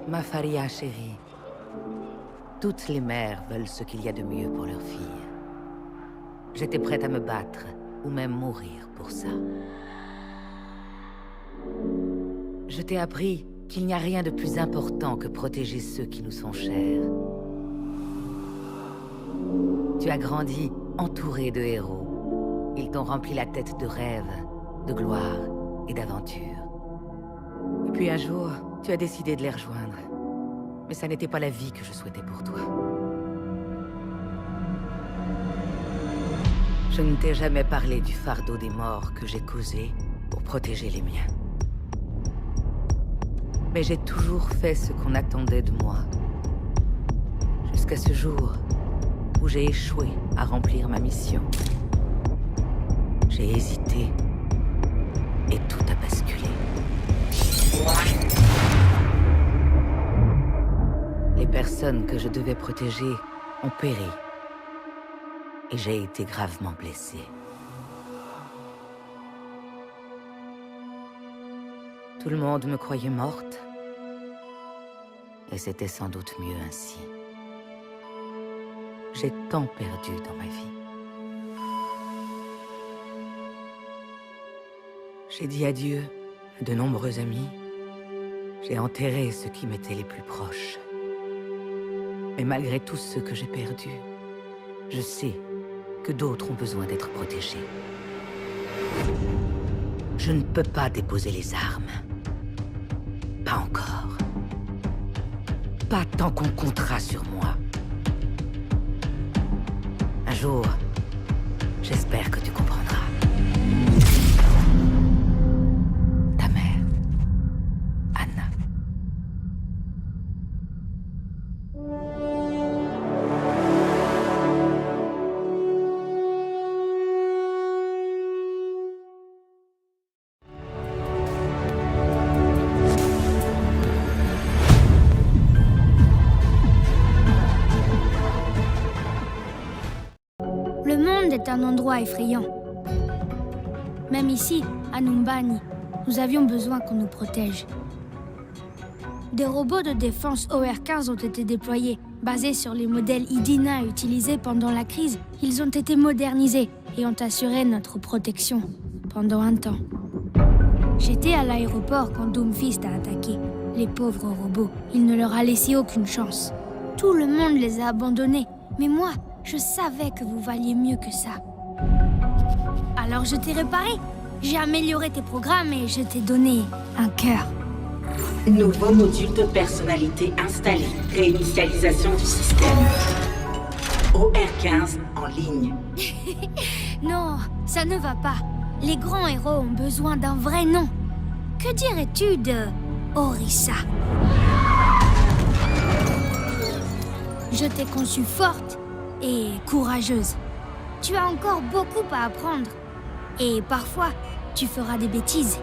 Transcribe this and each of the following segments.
Ma Faria chérie, toutes les mères veulent ce qu'il y a de mieux pour leur fille. J'étais prête à me battre, ou même mourir pour ça. Je t'ai appris qu'il n'y a rien de plus important que protéger ceux qui nous sont chers. Tu as grandi entouré de héros. Ils t'ont rempli la tête de rêves, de gloire et d'aventure. Et puis un jour, tu as décidé de les rejoindre. Mais ça n'était pas la vie que je souhaitais pour toi. Je ne t'ai jamais parlé du fardeau des morts que j'ai causé pour protéger les miens. Mais j'ai toujours fait ce qu'on attendait de moi. Jusqu'à ce jour où j'ai échoué à remplir ma mission. J'ai hésité et tout a basculé. Les personnes que je devais protéger ont péri. Et j'ai été gravement blessé. Tout le monde me croyait morte. Et c'était sans doute mieux ainsi. J'ai tant perdu dans ma vie. J'ai dit adieu à de nombreux amis. J'ai enterré ceux qui m'étaient les plus proches. Mais malgré tout ce que j'ai perdu, je sais que d'autres ont besoin d'être protégés. Je ne peux pas déposer les armes. Pas encore. Pas tant qu'on comptera sur moi. Un jour, j'espère que tu comprendras. Ta mère, Anna. Le monde est un endroit effrayant. Même ici, à Numbani, nous avions besoin qu'on nous protège. Des robots de défense OR-15 ont été déployés. Basés sur les modèles Idina utilisés pendant la crise, ils ont été modernisés et ont assuré notre protection pendant un temps. J'étais à l'aéroport quand Doomfist a attaqué. Les pauvres robots, il ne leur a laissé aucune chance. Tout le monde les a abandonnés, mais moi, je savais que vous valiez mieux que ça. Alors je t'ai réparé. J'ai amélioré tes programmes et je t'ai donné un cœur. Nouveau module de personnalité installé. Réinitialisation du système. OR-15 en ligne. Non, ça ne va pas. Les grands héros ont besoin d'un vrai nom. Que dirais-tu de Orisa? Je t'ai conçue forte et courageuse. Tu as encore beaucoup à apprendre. Et parfois, tu feras des bêtises.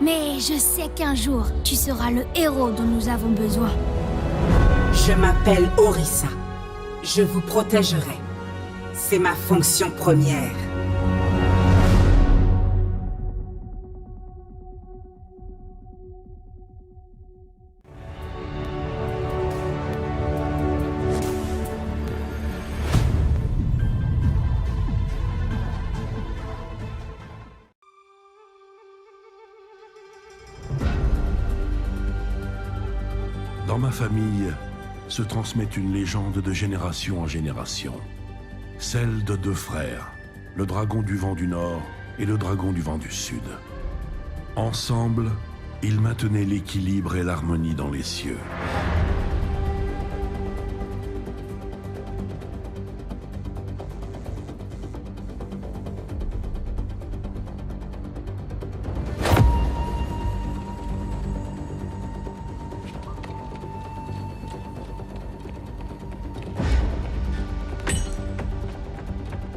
Mais je sais qu'un jour, tu seras le héros dont nous avons besoin. Je m'appelle Orisa. Je vous protégerai. C'est ma fonction première. Dans ma famille se transmet une légende de génération en génération. Celle de deux frères, le dragon du vent du Nord et le dragon du vent du Sud. Ensemble, ils maintenaient l'équilibre et l'harmonie dans les cieux.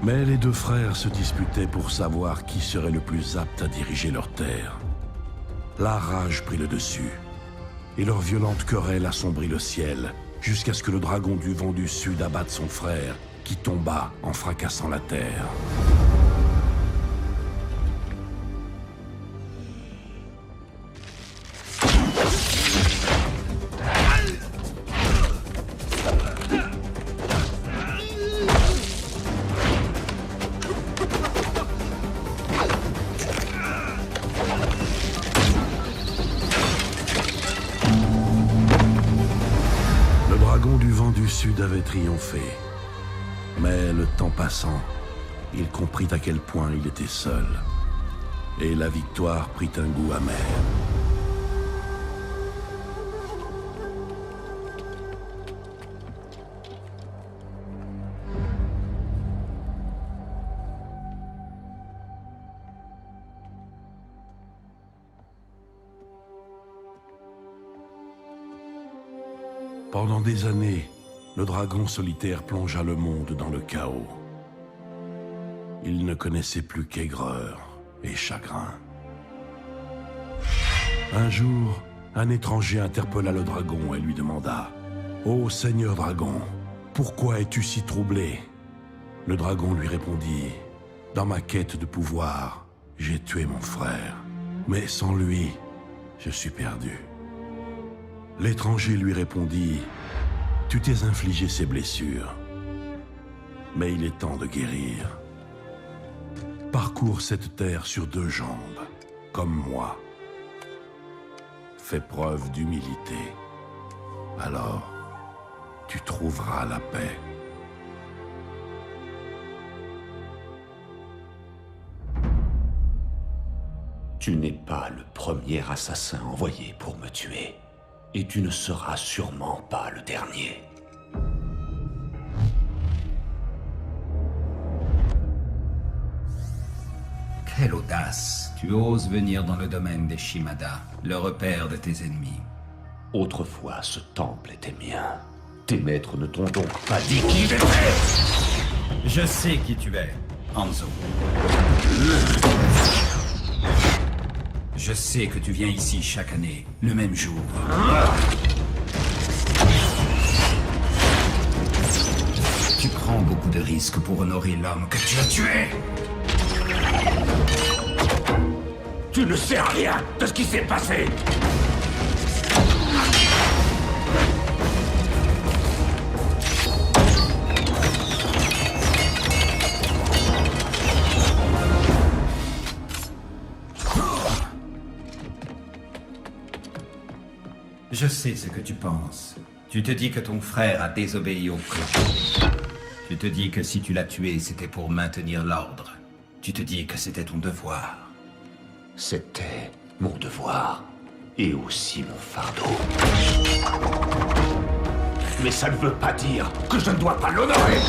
Mais les deux frères se disputaient pour savoir qui serait le plus apte à diriger leur terre. La rage prit le dessus, et leur violente querelle assombrit le ciel, jusqu'à ce que le dragon du vent du Sud abatte son frère, qui tomba en fracassant la terre. dragon du vent du sud avait triomphé. Mais le temps passant, il comprit à quel point il était seul. Et la victoire prit un goût amer. Pendant des années, le dragon solitaire plongea le monde dans le chaos. Il ne connaissait plus qu'aigreur et chagrin. Un jour, un étranger interpella le dragon et lui demanda « Ô Seigneur dragon, pourquoi es-tu si troublé ?» Le dragon lui répondit « Dans ma quête de pouvoir, j'ai tué mon frère, mais sans lui, je suis perdu. » L'étranger lui répondit « Tu t'es infligé ces blessures, mais il est temps de guérir. Parcours cette terre sur 2 jambes, comme moi. Fais preuve d'humilité, alors tu trouveras la paix. » Tu n'es pas le premier assassin envoyé pour me tuer. Et tu ne seras sûrement pas le dernier. Quelle audace! Tu oses venir dans le domaine des Shimada, le repère de tes ennemis. Autrefois, ce temple était mien. Tes maîtres ne t'ont donc pas dit qui j'étais! Je sais qui tu es, Hanzo. Je sais que tu viens ici chaque année, le même jour. Tu prends beaucoup de risques pour honorer l'homme que tu as tué. Tu ne sais rien de ce qui s'est passé! Je sais ce que tu penses. Tu te dis que ton frère a désobéi au clan. Tu te dis que si tu l'as tué, c'était pour maintenir l'ordre. Tu te dis que c'était ton devoir. C'était mon devoir. Et aussi mon fardeau. Mais ça ne veut pas dire que je ne dois pas l'honorer!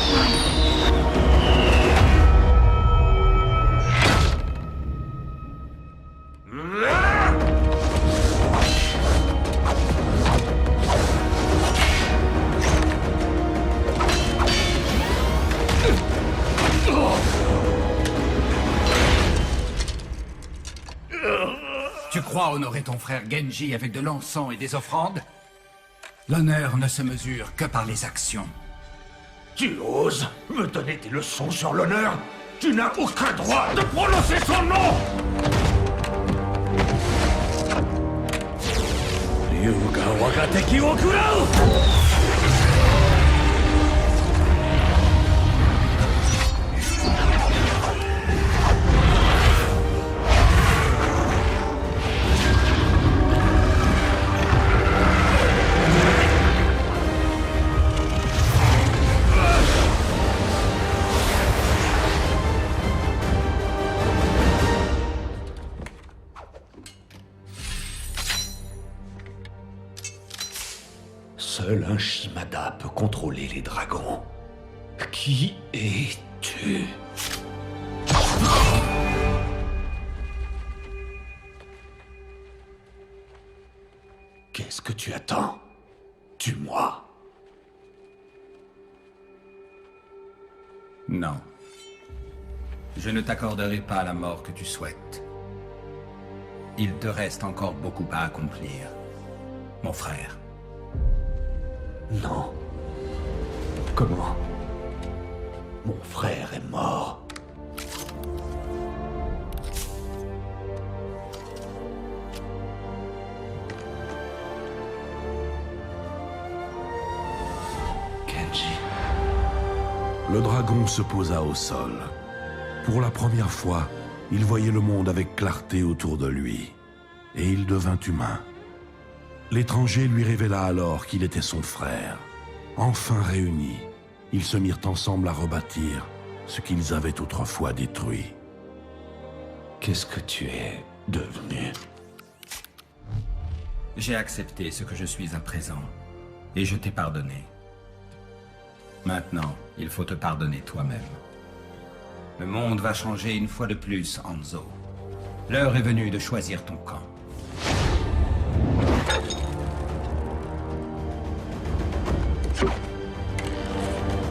Tu crois honorer ton frère Genji avec de l'encens et des offrandes? L'honneur ne se mesure que par les actions. Tu oses me donner des leçons sur l'honneur? Tu n'as aucun droit de prononcer son nom! Ryuga Wakateki wo kurau! Seul un Shimada peut contrôler les dragons. Qui es-tu? Qu'est-ce que tu attends? Tue-moi. Non. Je ne t'accorderai pas la mort que tu souhaites. Il te reste encore beaucoup à accomplir, mon frère. Non. Comment? Mon frère est mort. Genji. Le dragon se posa au sol. Pour la première fois, il voyait le monde avec clarté autour de lui. Et il devint humain. L'étranger lui révéla alors qu'il était son frère. Enfin réunis, ils se mirent ensemble à rebâtir ce qu'ils avaient autrefois détruit. Qu'est-ce que tu es devenu? J'ai accepté ce que je suis à présent, et je t'ai pardonné. Maintenant, il faut te pardonner toi-même. Le monde va changer une fois de plus, Hanzo. L'heure est venue de choisir ton camp.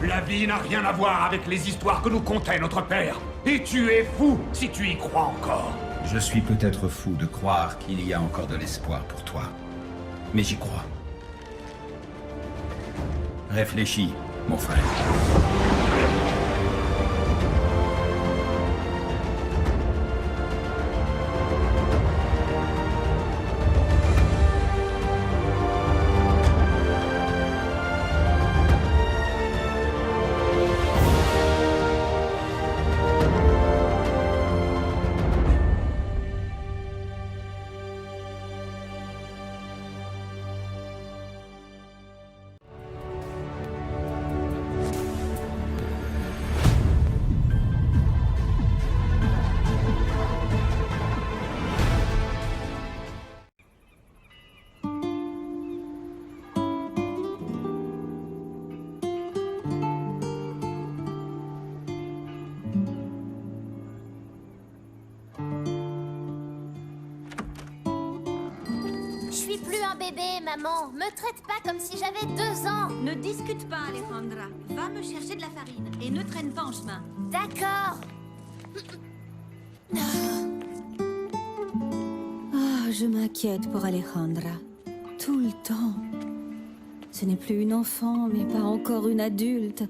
La vie n'a rien à voir avec les histoires que nous contait notre père. Et tu es fou si tu y crois encore. Je suis peut-être fou de croire qu'il y a encore de l'espoir pour toi. Mais j'y crois. Réfléchis, mon frère. Je suis plus un bébé, maman. Me traite pas comme si j'avais 2 ans. Ne discute pas, Alejandra. Va me chercher de la farine et ne traîne pas en chemin. D'accord. Ah, je m'inquiète pour Alejandra. Tout le temps. Ce n'est plus une enfant, mais pas encore une adulte.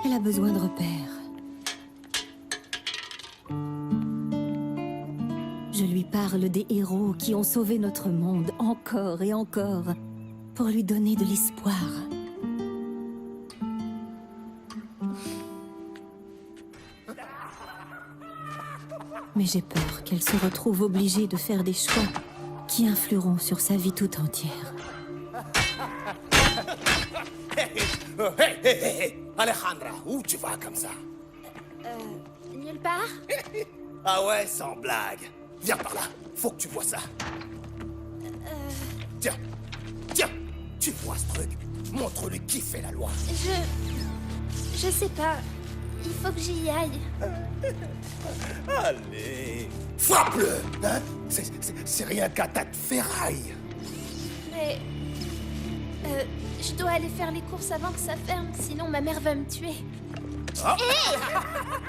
Elle a besoin de repères. Je lui parle des héros qui ont sauvé notre monde encore et encore pour lui donner de l'espoir. Mais j'ai peur qu'elle se retrouve obligée de faire des choix qui influeront sur sa vie tout entière. Hey, Alejandra, où tu vas comme ça? Nulle part. Ah ouais, sans blague. Viens par là, faut que tu vois ça. Tiens, tu vois ce truc? Montre-lui qui fait la loi. Je sais pas. Il faut que j'y aille. Allez, frappe-le, hein? C'est rien qu'un tas de ferraille. Mais... je dois aller faire les courses avant que ça ferme, sinon ma mère va me tuer. Oh.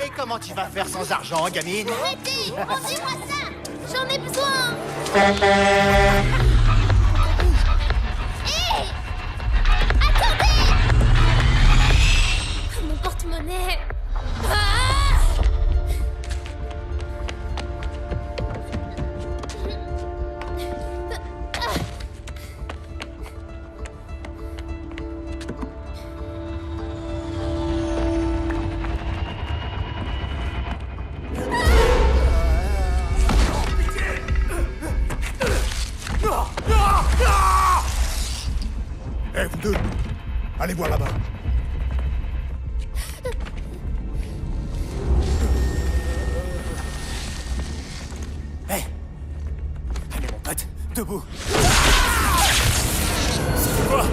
Et comment tu vas faire sans argent, gamine? Arrêtez! Rendez-moi ça! J'en ai besoin! Hé! Attendez! Mon porte-monnaie! Ah! Eh, vous deux, allez voir là-bas. Hé! Allez, mon pote, debout. C'est quoi?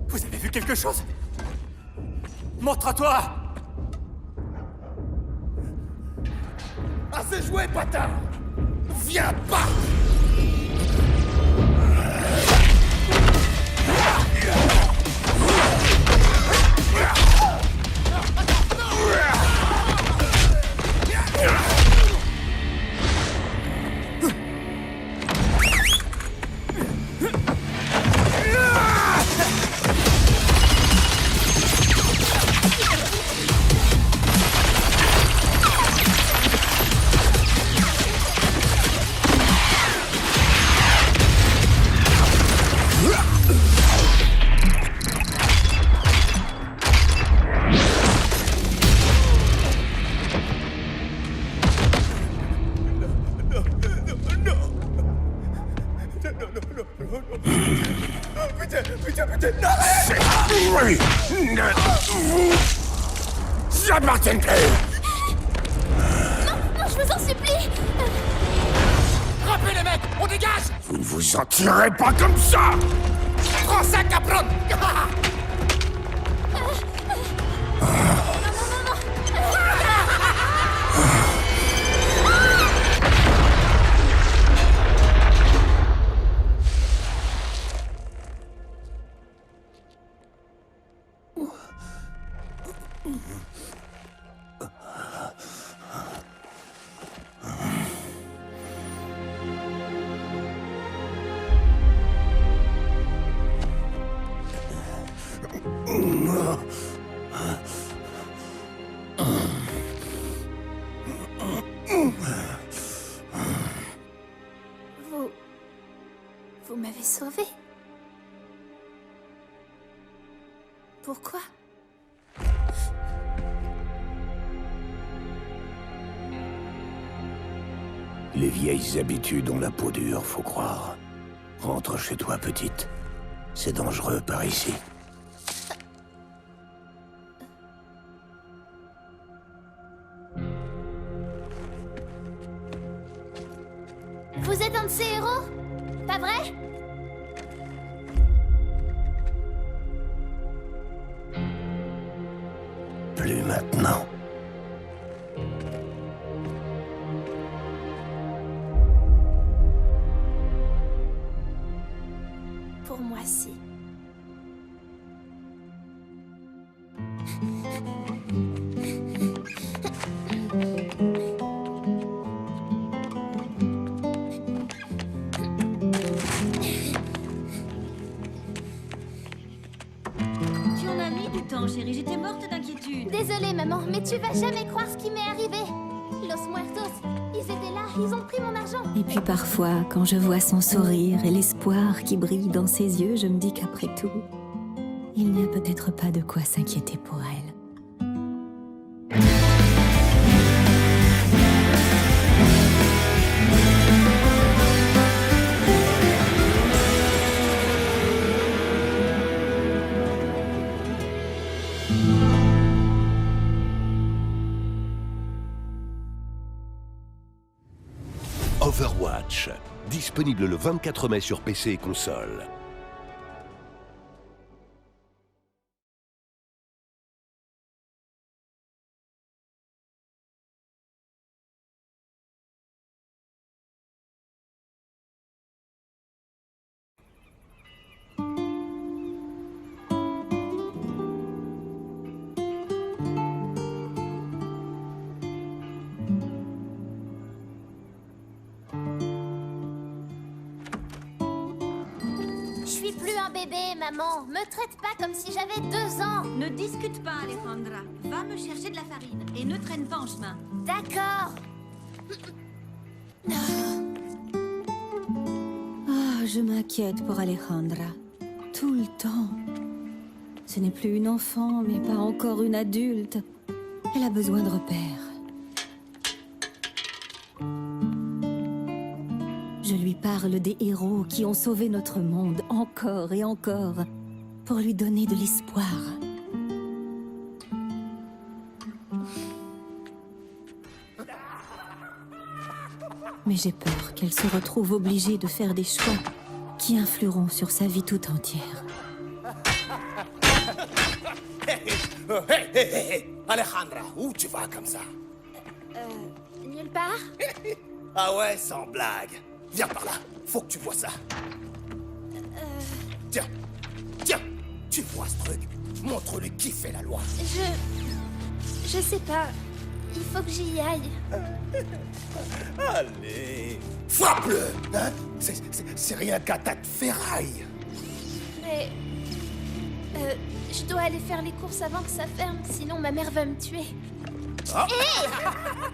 Vous avez vu quelque chose? Montre-toi! Assez joué, patin! Viens pas! Putain, n'arrête! Ça ne m'appartient plus! Non, je vous en supplie! Rappelez les mecs, on dégage! Vous ne vous en tirez pas comme ça! Prends ça, Capron! Vous m'avez sauvé. Pourquoi? Les vieilles habitudes ont la peau dure, faut croire. Rentre chez toi, petite. C'est dangereux par ici. Vous êtes un de ces héros? Pas vrai? Plus maintenant. Pour moi, si. Tu en as mis du temps, chérie. J'étais morte d'inquiétude. Désolée, maman, mais tu vas jamais croire ce qui m'est arrivé. Los Muertos, ils étaient là, ils ont pris mon argent. Et puis parfois, quand je vois son sourire et l'espoir qui brille dans ses yeux, je me dis qu'après tout, il n'y a peut-être pas de quoi s'inquiéter pour elle. Overwatch, disponible le 24 mai sur PC et console. Je suis plus un bébé, maman. Me traite pas comme si j'avais 2 ans. Ne discute pas, Alejandra. Va me chercher de la farine et ne traîne pas en chemin. D'accord. Ah, je m'inquiète pour Alejandra. Tout le temps. Ce n'est plus une enfant, mais pas encore une adulte. Elle a besoin de repères. Je lui parle des héros qui ont sauvé notre monde encore et encore, pour lui donner de l'espoir. Mais j'ai peur qu'elle se retrouve obligée de faire des choix qui influeront sur sa vie tout entière. Hé, Alejandra, où tu vas comme ça? Nulle part. Ah ouais, sans blague. Viens par là, faut que tu vois ça. Tiens, tu vois ce truc? Montre-lui qui fait la loi. Je sais pas. Il faut que j'y aille. Allez, frappe-le, hein? C'est rien qu'à tas de ferraille. Mais... je dois aller faire les courses avant que ça ferme, sinon ma mère va me tuer. Oh.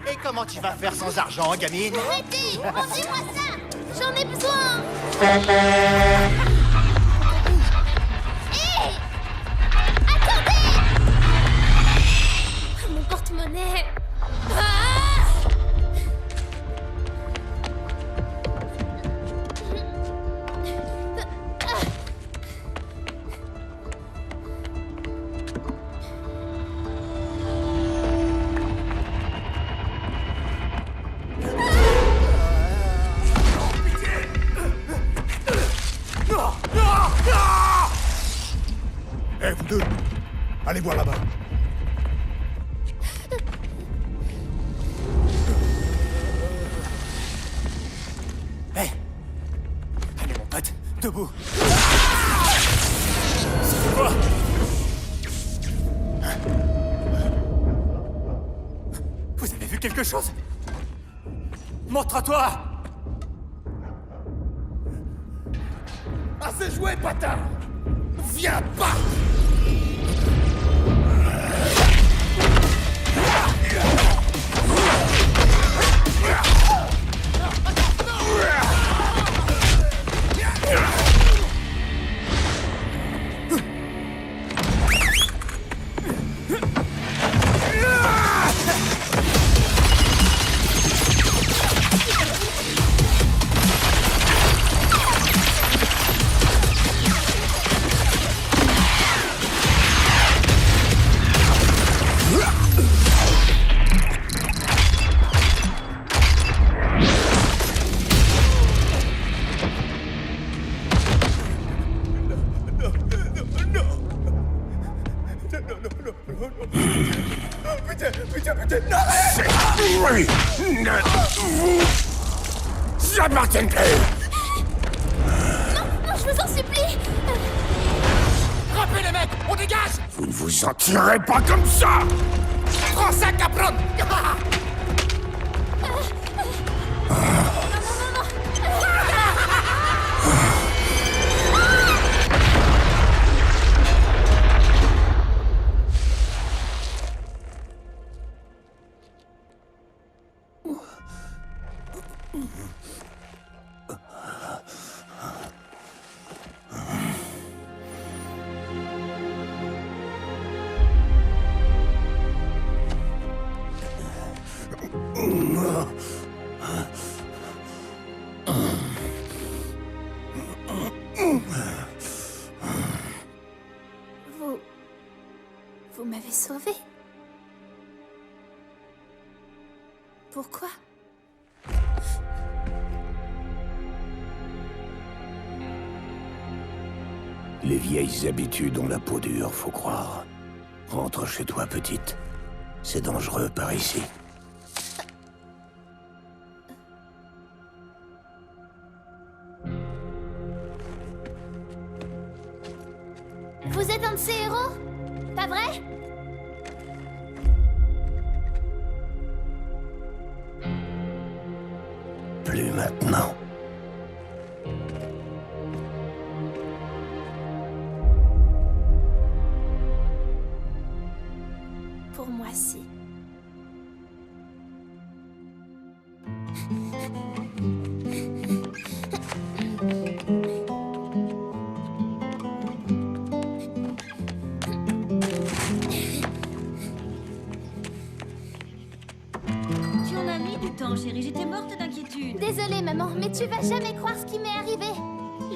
Et comment tu vas faire sans argent, gamine? Arrêtez! Rendez-moi ça! J'en ai besoin! Hé! Attendez! Mon porte-monnaie! deux. Allez voir là-bas. Hé! Allez, mon pote, debout. C'est quoi? Vous avez vu quelque chose? Montre-toi! Assez joué, bâtard! Viens pas! Oui, vous appartiennent plus. Non, je vous en supplie. Rappelez les mecs, on dégage. Vous ne vous en tirez pas comme ça. Prends ça, Capron. Vous m'avez sauvé. Pourquoi? Les vieilles habitudes ont la peau dure, faut croire. Rentre chez toi, petite. C'est dangereux par ici. Vous êtes un de ces héros? Pas vrai? Plus maintenant. Pour moi, si. Tu en as mis du temps, chérie. J'étais morte d'inquiétude. Désolée, maman, mais tu vas jamais croire ce qui m'est arrivé.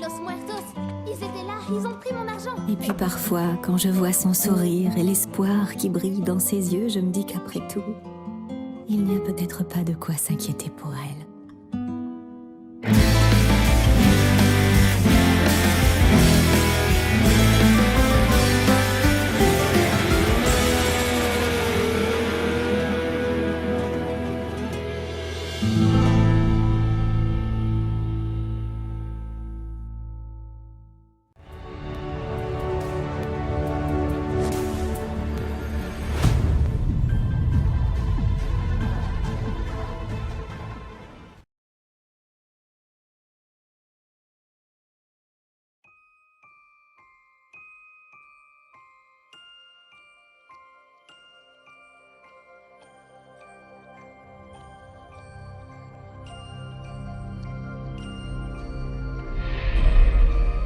Los Muertos, ils étaient là, ils ont pris mon argent. Et puis parfois, quand je vois son sourire et l'espoir qui brille dans ses yeux, je me dis qu'après tout, il n'y a peut-être pas de quoi s'inquiéter pour elle.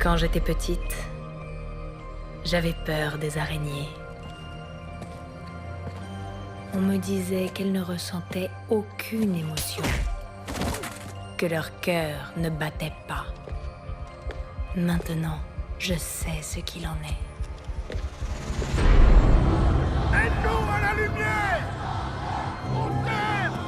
Quand j'étais petite, j'avais peur des araignées. On me disait qu'elles ne ressentaient aucune émotion, que leur cœur ne battait pas. Maintenant, je sais ce qu'il en est. Aide-nous à la lumière! On t'aime!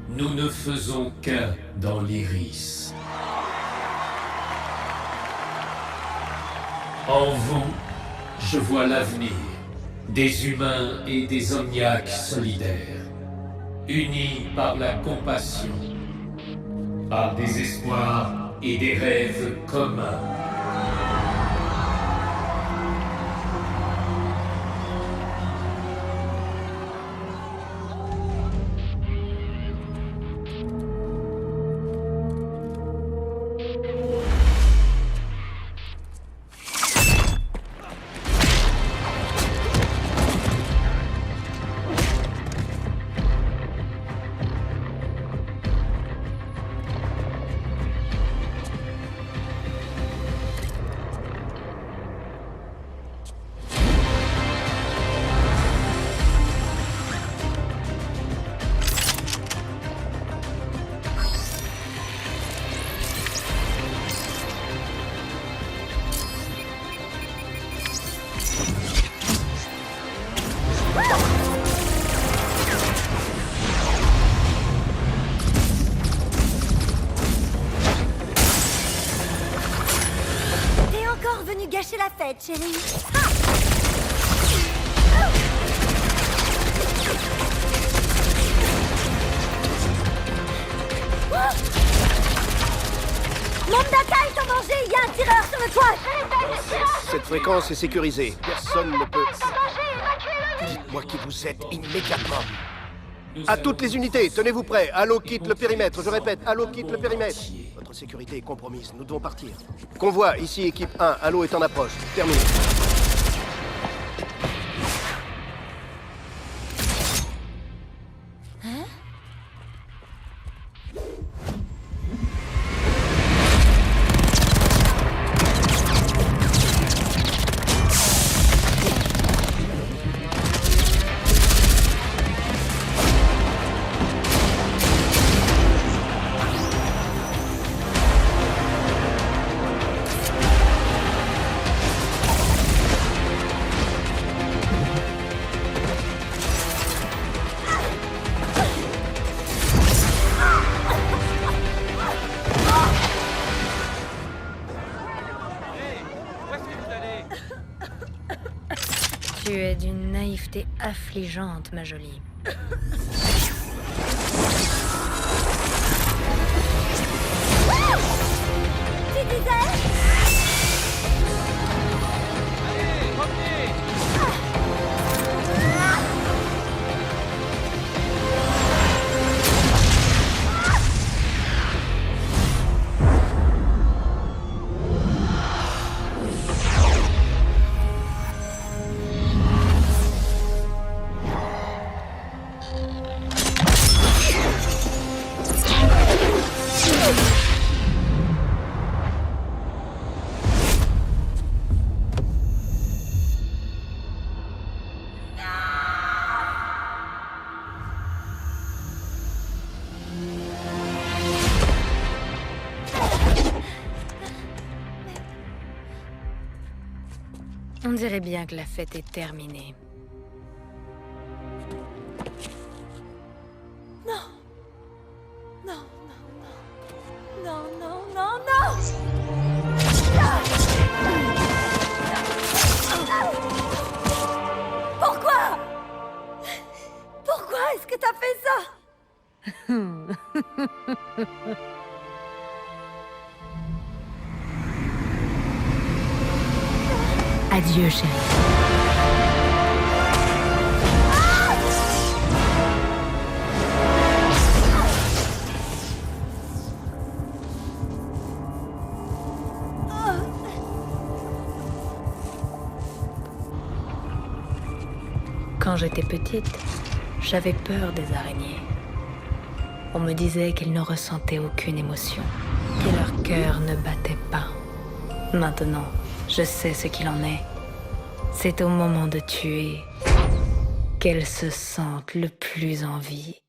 Nous ne faisons qu'un dans l'Iris. En vous, je vois l'avenir des humains et des omniaques solidaires, unis par la compassion, par des espoirs et des rêves communs. T'es encore venu gâcher la fête, chérie. Mon Daka est en danger. Il y a un tireur sur le toit. Cette fréquence est sécurisée. Personne ne peut... Dites-moi qui vous êtes immédiatement. À toutes les unités, tenez-vous prêts. Halo quitte le périmètre. Je répète, Halo quitte le périmètre. Votre sécurité est compromise. Nous devons partir. Convoi, ici équipe 1. Halo est en approche. Terminé. Tu es d'une naïveté affligeante, ma jolie. Tu disais? Allez, revenez! On dirait bien que la fête est terminée. Non. Non, non, non. Non, non, non, non. Pourquoi? Pourquoi est-ce que t'as fait ça? Adieu, chérie. Quand j'étais petite, j'avais peur des araignées. On me disait qu'elles ne ressentaient aucune émotion, que leur cœur ne battait pas. Maintenant, je sais ce qu'il en est. C'est au moment de tuer qu'elles se sentent le plus en vie.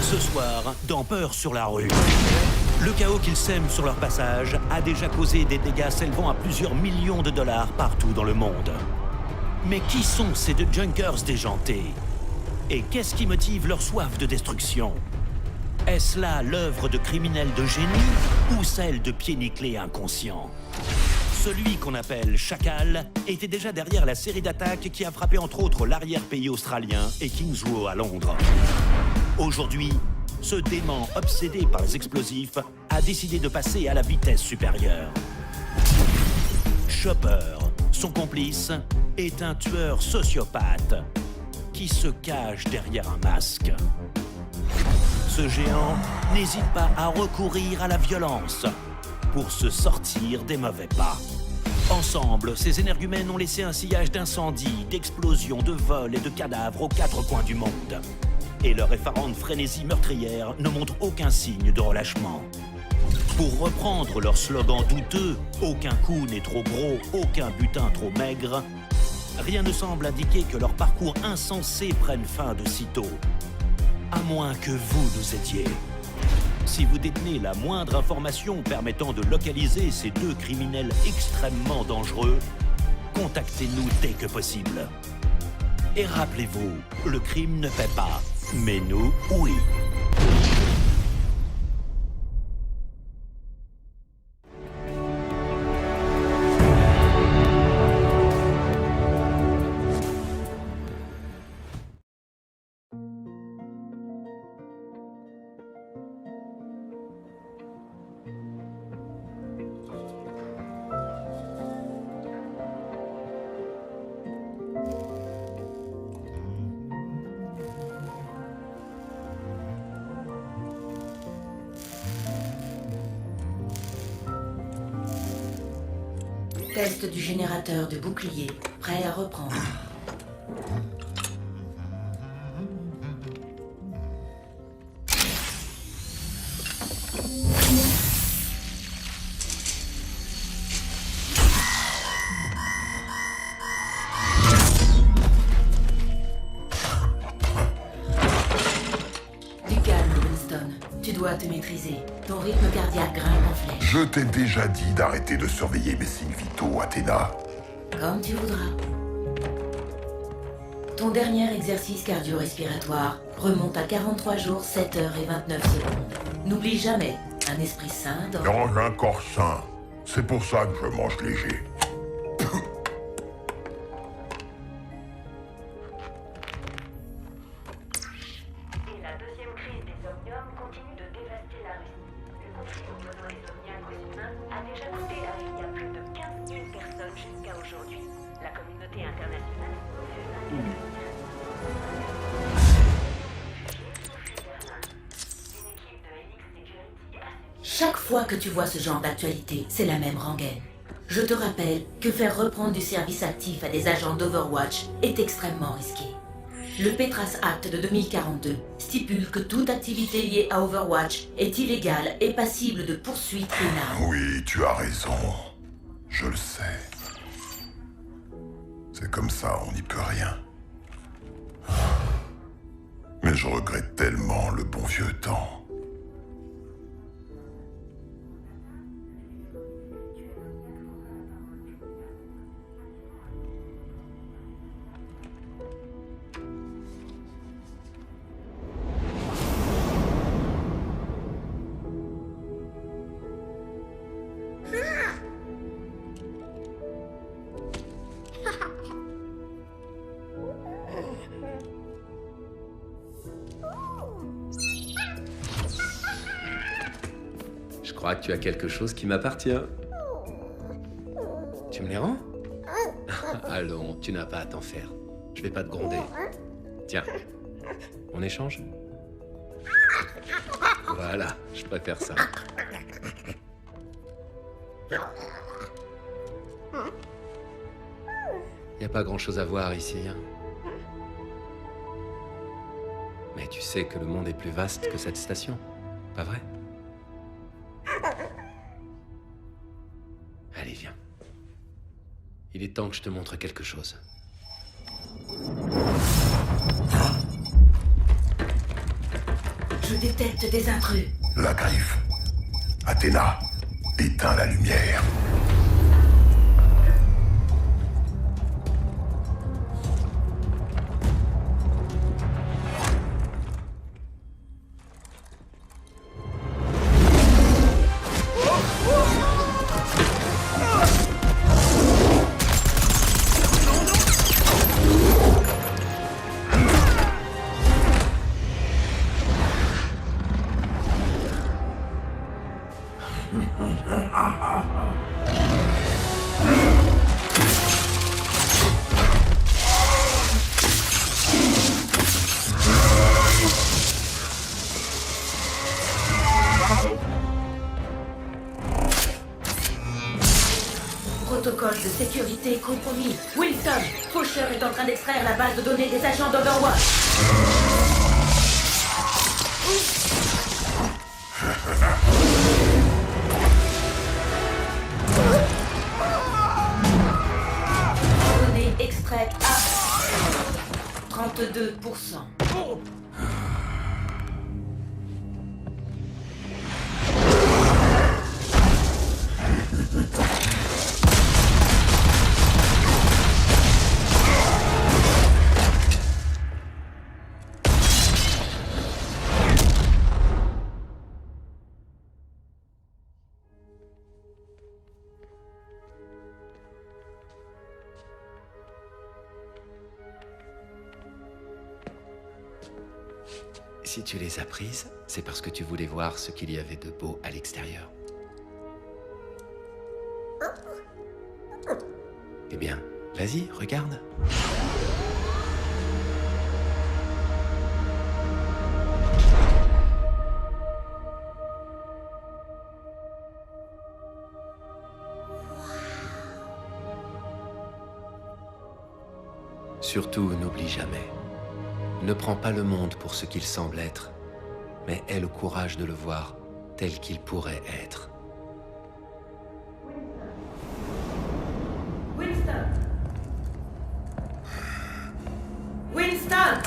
Ce soir, dans Peur sur la rue, le chaos qu'ils sèment sur leur passage a déjà causé des dégâts s'élevant à plusieurs millions de dollars partout dans le monde. Mais qui sont ces deux junkers déjantés? Et qu'est-ce qui motive leur soif de destruction? Est-ce là l'œuvre de criminels de génie ou celle de pieds nickelés inconscients? Celui qu'on appelle Chacal était déjà derrière la série d'attaques qui a frappé entre autres l'arrière-pays australien et Kingswood à Londres. Aujourd'hui, ce dément obsédé par les explosifs a décidé de passer à la vitesse supérieure. Chopper, son complice, est un tueur sociopathe qui se cache derrière un masque. Ce géant n'hésite pas à recourir à la violence pour se sortir des mauvais pas. Ensemble, ces énergumènes ont laissé un sillage d'incendies, d'explosions, de vols et de cadavres aux quatre coins du monde. Et leur effarante frénésie meurtrière ne montre aucun signe de relâchement. Pour reprendre leur slogan douteux, aucun coup n'est trop gros, aucun butin trop maigre, rien ne semble indiquer que leur parcours insensé prenne fin de sitôt. À moins que vous nous aidiez. Si vous détenez la moindre information permettant de localiser ces deux criminels extrêmement dangereux, contactez-nous dès que possible. Et rappelez-vous, le crime ne paie pas, mais nous, oui. Test du générateur de bouclier, prêt à reprendre. Du calme, Winston. Tu dois te maîtriser. Ton rythme cardiaque grimpe en flèche. Je t'ai déjà dit d'arrêter de surveiller mes signes vitaux, Athéna. Comme tu voudras. Ton dernier exercice cardio-respiratoire remonte à 43 jours, 7 heures et 29 secondes. N'oublie jamais, un esprit sain dort. Dans un corps sain. C'est pour ça que je mange léger. Et la deuxième crise des omniums continue de dévaster la Russie. Le conflit opposant les omniaques aux humains a déjà coûté la vie à plus de 15 000 personnes jusqu'à aujourd'hui. La communauté internationale Chaque fois que tu vois ce genre d'actualité, c'est la même rengaine. Je te rappelle que faire reprendre du service actif à des agents d'Overwatch est extrêmement risqué. Le Petras Act de 2042 stipule que toute activité liée à Overwatch est illégale et passible de poursuites pénales. Oui, tu as raison. Je le sais. C'est comme ça, on n'y peut rien. Mais je regrette tellement le bon vieux temps. crois que tu as quelque chose qui m'appartient. Tu me les rends? Allons, tu n'as pas à t'en faire. Je vais pas te gronder. Tiens, on échange? Voilà, je préfère ça. Y a pas grand-chose à voir ici, hein? Mais tu sais que le monde est plus vaste que cette station, pas vrai? Allez, viens. Il est temps que je te montre quelque chose. Je détecte des intrus. La griffe. Athéna, éteins la lumière. Protocole de sécurité compromis. Wilson, Faucheur est en train d'extraire la base de données des agents d'Overwatch. Données extraites à 32%. Si tu les as prises, c'est parce que tu voulais voir ce qu'il y avait de beau à l'extérieur. Eh bien, vas-y, regarde. Surtout, n'oublie jamais. Ne prends pas le monde pour ce qu'il semble être, mais aie le courage de le voir tel qu'il pourrait être. Winston! Winston!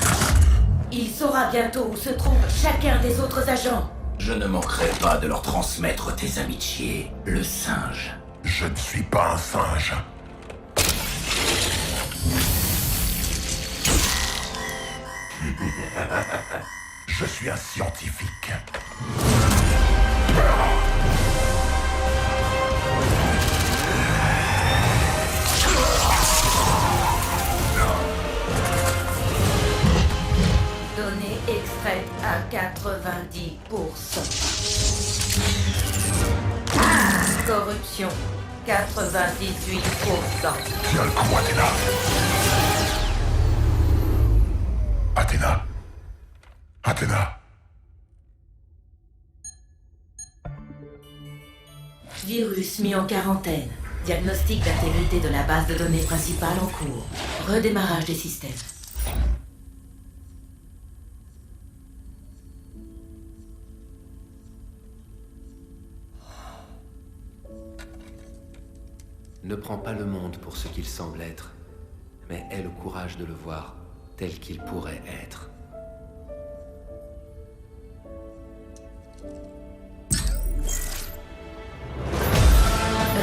Il saura bientôt où se trouve chacun des autres agents. Je ne manquerai pas de leur transmettre tes amitiés, le singe. Je ne suis pas un singe. Je suis un scientifique. Données extraites à 90%. Corruption, 98%. Tiens le coup, Athéna. Athéna. Athéna. Virus mis en quarantaine. Diagnostic d'intégrité de la base de données principale en cours. Redémarrage des systèmes. Ne prends pas le monde pour ce qu'il semble être, mais aie le courage de le voir tel qu'il pourrait être.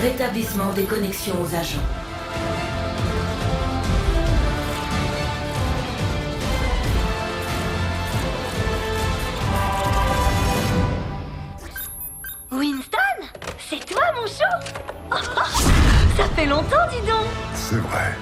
Rétablissement des connexions aux agents. Winston? C'est toi, mon chou? Oh, ça fait longtemps, dis donc! C'est vrai.